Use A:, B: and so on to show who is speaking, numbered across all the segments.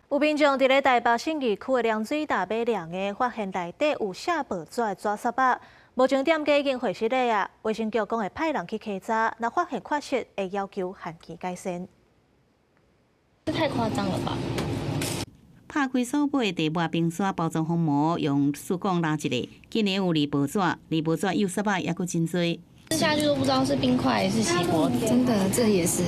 A: 有民众伫咧台北信义区的凉水大马凉的，发现内底有写报纸的纸屑仔，目前店家已经回失了啊。卫生局讲会派人去稽查，若发现缺失，会要求限期改善。
B: 这太夸张了吧！
C: 拍开所买的地抹冰沙包装封膜，用塑管拉一个，竟然有离报纸，离报纸有屑仔也阁真多。
B: 吃下去都不知道是冰块还是锡箔，
D: 真的，这也是。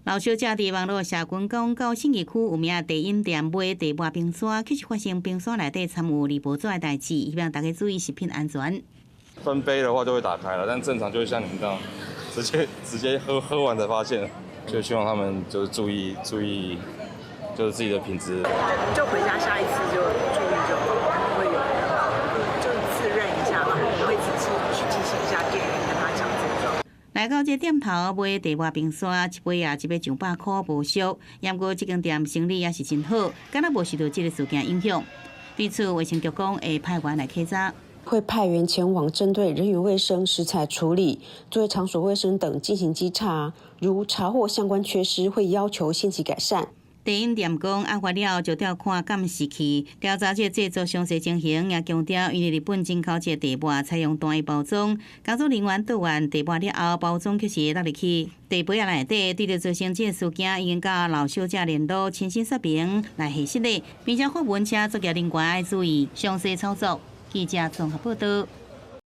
C: 老小姐伫网络社群讲，到信义区有名地饮店买地抹冰沙，确实发现冰沙内底掺有离报纸的代志，希望大家注意食品安全。
E: 分杯的话就会打开了，但正常就会像你们这样，直接喝完才发现，就希望他们就是注意，就是自己的品质。
F: 就回家下一次就注意就好，不会有就自认一下，然后我们会仔细去提醒一下店员，跟他讲症状。
C: 来到这店头买地抹冰沙，一杯啊一杯200块无俗，不过这间店生意也是真好，敢若无受到这个事件影响。对此，卫生局讲会派员来稽查。
G: 会派员前往针对人员卫生、食材处理、作业场所卫生等进行稽查，如查获相关缺失，会要求限期改善。
C: 地饮店讲案发了就调看监视器，调查这制作详细情形，也强调因为日本进口这地抹采用单一包装，工作人员倒完地抹了后，包装确实会落入去地杯内底。对着造成这事件，已经甲老小姐联络，亲身说明来核实的，并且发文车作业人员爱注意详细操作。记者综合报道。